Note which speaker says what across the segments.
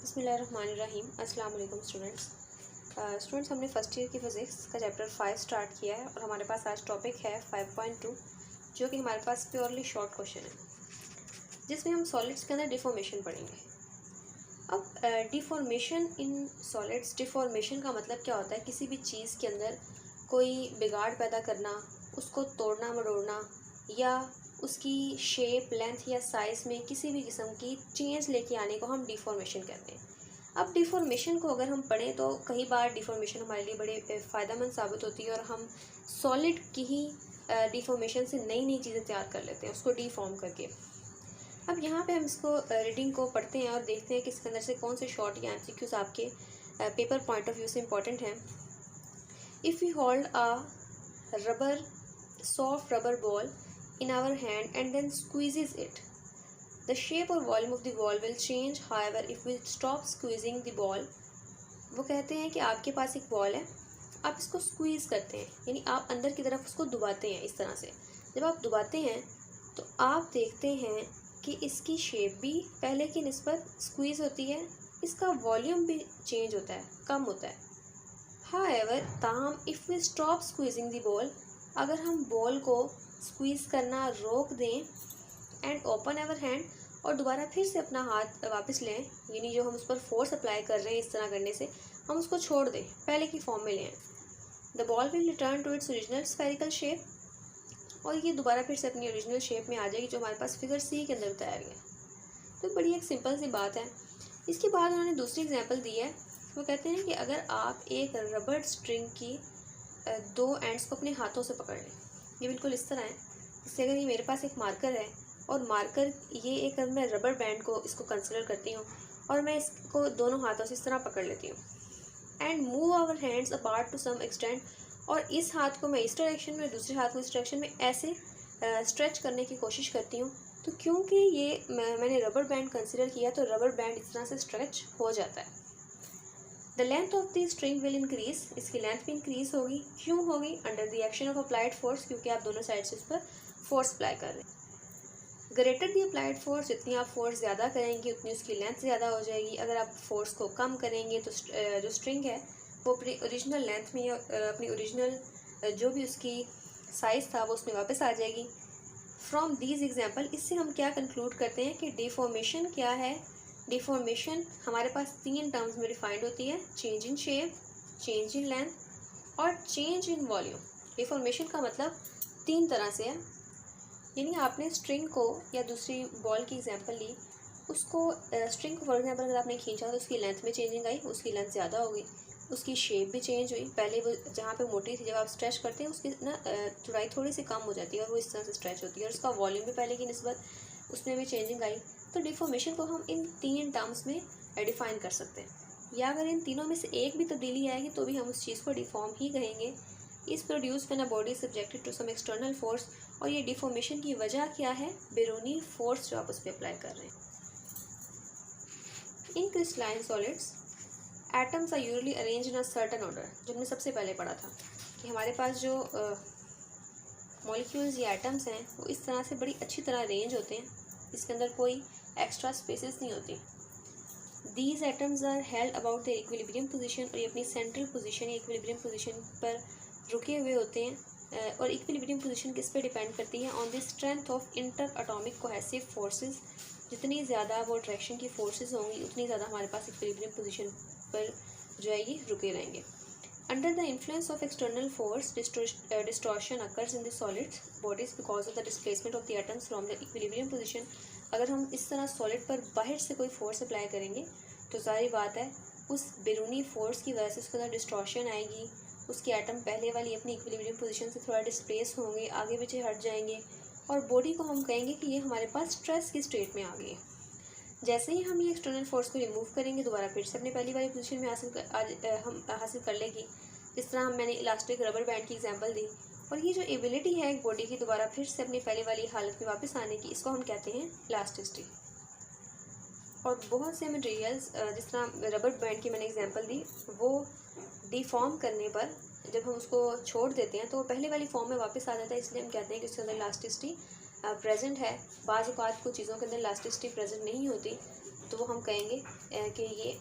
Speaker 1: बिस्मिल्लाहिर्रहमानिर्रहीम। अस्सलाम वालेकुम स्टूडेंट्स। हमने फर्स्ट ईयर की फ़िज़िक्स का चैप्टर 5 स्टार्ट किया है और हमारे पास आज टॉपिक है 5.2 जो कि हमारे पास प्योरली शॉर्ट क्वेश्चन है, जिसमें हम सॉलिड्स के अंदर डिफॉर्मेशन पढ़ेंगे। अब डिफॉर्मेशन इन सॉलिड्स, डिफॉर्मेशन का मतलब क्या होता है? किसी भी चीज़ के अंदर कोई बिगाड़ पैदा करना, उसको तोड़ना मरोड़ना, या उसकी शेप, लेंथ या साइज़ में किसी भी किस्म की चेंज लेके आने को हम डिफॉर्मेशन कहते हैं। अब डिफॉर्मेशन को अगर हम पढ़ें तो कई बार डिफॉर्मेशन हमारे लिए बड़े फ़ायदेमंद साबित होती है और हम सॉलिड की ही डिफॉर्मेशन से नई नई चीज़ें तैयार कर लेते हैं उसको डिफॉर्म करके। अब यहाँ पे हम इसको रीडिंग को पढ़ते हैं और देखते हैं कि इसके अंदर से कौन से शॉर्ट या एमसीक्यूज आपके पेपर पॉइंट ऑफ व्यू से इम्पॉर्टेंट हैं। If you hold a soft rubber ball in our hand and then squeezes it, the shape or volume of the ball will change. However, if we stop squeezing the ball, वो कहते हैं कि आपके पास एक ball है, आप इसको squeeze करते हैं, यानी आप अंदर की तरफ उसको दबाते हैं। इस तरह से जब आप दबाते हैं तो आप देखते हैं कि इसकी शेप भी पहले की निस्बत स्क्वीज़ होती है, इसका वॉल्यूम भी चेंज होता है, कम होता है। However, ताहम if we stop squeezing the ball, अगर हम बॉल को स्क्वीज़ करना रोक दें एंड ओपन आवर हैंड, और दोबारा फिर से अपना हाथ वापस लें, यानी जो हम उस पर फोर्स अप्लाई कर रहे हैं इस तरह करने से हम उसको छोड़ दें, पहले की फॉर्म में लें, the ball will return to its original spherical shape, और ये दोबारा फिर से अपनी ओरिजिनल शेप में आ जाएगी जो हमारे पास फिगर सी के अंदर बताया गया। तो बड़ी एक सिंपल सी बात है। इसके बाद उन्होंने दूसरी एग्जाम्पल दी है। वो कहते हैं कि अगर आप एक रबड़ स्ट्रिंग की दो एंड्स को अपने हाथों से पकड़ लें, ये बिल्कुल इस तरह है। इससे अगर ये मेरे पास एक मार्कर है और मार्कर ये एक, मैं रबड़ बैंड को इसको कंसिडर करती हूँ और मैं इसको दोनों हाथों से इस तरह पकड़ लेती हूँ and move our hands apart to some extent, और इस हाथ को मैं इस डायरेक्शन में, दूसरे हाथ को इस डायरेक्शन में ऐसे स्ट्रेच करने की कोशिश करती हूँ, तो क्योंकि ये मैंने रबड़ बैंड कंसिडर किया तो रबड़ बैंड इस तरह से स्ट्रेच हो जाता है। The length of the string will increase, इसकी लेंथ भी इंक्रीज होगी। क्यों होगी? Under the action of applied force, क्योंकि आप दोनों साइड से उस पर फोर्स अप्लाई कर रहे हैं। ग्रेटर द अप्लाइड फोर्स, जितनी आप फोर्स ज़्यादा करेंगे उतनी उसकी लेंथ ज़्यादा हो जाएगी। अगर आप फोर्स को कम करेंगे तो जो स्ट्रिंग है वो अपनी ओरिजिनल लेंथ में, अपनी ओरिजिनल जो भी उसकी साइज़ था वो उसमें वापस आ जाएगी। फ्रॉम दीज एग्जाम्पल, इससे हम क्या कंक्लूड करते हैं कि डिफॉर्मेशन क्या है? डिफॉर्मेशन हमारे पास तीन टर्म्स में डिफाइंड होती है: change in shape, change in length और चेंज इन वॉल्यूम। डिफॉर्मेशन का मतलब तीन तरह से है, यानी आपने स्ट्रिंग को या दूसरी बॉल की एग्जांपल ली, उसको स्ट्रिंग को फॉर एग्जांपल अगर आपने खींचा तो उसकी लेंथ में चेंजिंग आई, उसकी लेंथ ज़्यादा हो गई, उसकी शेप भी चेंज हुई। पहले वो जहाँ पे मोटी थी, जब आप स्ट्रेच करते हैं उसकी ना चौड़ाई थोड़ी सी कम हो जाती है और वो इस तरह से स्ट्रेच होती है, और उसका वॉल्यूम भी पहले की निस्बत उसमें भी चेंजिंग आई। तो डिफॉर्मेशन को हम इन तीन टर्म्स में डिफाइन कर सकते हैं, या अगर इन तीनों में से एक भी तब्दीली आएगी तो भी हम उस चीज़ को डिफॉर्म ही कहेंगे। Is produce when a body subjected to some external force, और ये डिफॉर्मेशन की वजह क्या है? बैरूनी फोर्स जो आप उस पर अप्लाई कर रहे हैं। In crystalline solids atoms are usually arrange in a certain order, जो हमने सबसे पहले पढ़ा था कि हमारे पास जो मॉलिक्यूल्स या एटम्स हैं वो इस तरह से बड़ी अच्छी तरह अरेंज होते हैं, इसके अंदर कोई एक्स्ट्रा स्पेसेस नहीं होती। These atoms are held about the equilibrium position, और ये अपनी सेंट्रल पोजीशन या इक्विलिब्रियम पोजीशन पर रुके हुए होते हैं। और इक्विलिब्रियम पोजीशन किस पे डिपेंड करती है? On the strength of inter atomic cohesive forces. जितनी ज़्यादा वो अट्रैक्शन की फोर्सेस होंगी उतनी ज़्यादा हमारे पास इक्विलिब्रियम पोजीशन पर जो है ये रुके रहेंगे। Under the influence of external force, distortion occurs in the solid bodies because of the displacement of the atoms from the equilibrium position. अगर हम इस तरह सॉलिड पर बाहर से कोई फोर्स अप्लाई करेंगे तो सारी बात है उस बैरूनी फोर्स की वजह से उसके अंदर डिस्टॉर्शन आएगी, उसके एटम पहले वाली अपनी इक्विलिब्रियम पोजीशन से थोड़ा डिस्प्लेस होंगे, आगे पीछे हट जाएंगे, और बॉडी को हम कहेंगे कि ये हमारे पास स्ट्रेस की स्टेट में आ गई है। जैसे ही हम ये एक्सटर्नल फोर्स को रिमूव करेंगे दोबारा फिर से अपने पहली वाली पोजीशन में हम हासिल कर लेगी। जिस तरह मैंने इलास्टिक रबर बैंड की एग्जांपल दी, और ये जो एबिलिटी है एक बॉडी की दोबारा फिर से अपनी पहले वाली हालत में वापस आने की, इसको हम कहते हैं इलास्टिसिटी। और बहुत से मटेरियल्स, जिस तरह रबर बैंड की मैंने एग्जांपल दी, वो डिफॉर्म करने पर जब हम उसको छोड़ देते हैं तो वो पहले वाली फॉर्म में वापस आ जाता है, इसलिए हम कहते हैं कि उसके अंदर इलास्टिसिटी प्रेजेंट है। बाज़ औक़ात कुछ चीज़ों के अंदर इलास्टिसिटी प्रेजेंट नहीं होती, तो वो हम कहेंगे कि ये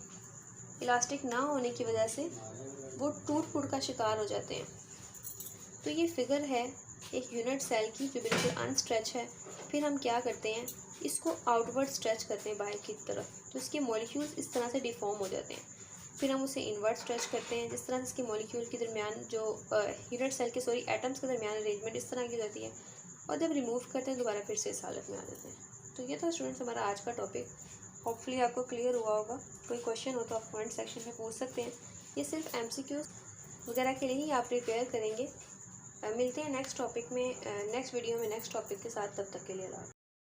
Speaker 1: इलास्टिक ना होने की वजह से वो टूट फूट का शिकार हो जाते हैं। तो ये फिगर है एक यूनिट सेल की जो बिल्कुल अनस्ट्रेच है। फिर हम क्या करते हैं, इसको आउटवर्ड स्ट्रेच करते हैं बाहर की तरफ, तो इसके मॉलिक्यूल्स इस तरह से डिफॉर्म हो जाते हैं। फिर हम उसे इनवर्ट स्ट्रेच करते हैं, जिस तरह से इसके मॉलिक्यूल के दरमियान जो यूनिट सेल के एटम्स के दरमियान अरेंजमेंट इस तरह की हो जाती है, और जब रिमूव करते हैं दोबारा फिर से इस हालत में आ जाते हैं। तो ये था स्टूडेंट्स हमारा आज का टॉपिक। होपफुली आपको क्लियर हुआ होगा। कोई क्वेश्चन हो तो आप कमेंट सेक्शन में पूछ सकते हैं। ये सिर्फ MCQ वगैरह के लिए ही आप प्रिपेयर करेंगे। मिलते हैं नेक्स्ट टॉपिक में, नेक्स्ट वीडियो में नेक्स्ट टॉपिक के साथ। तब तक के लिए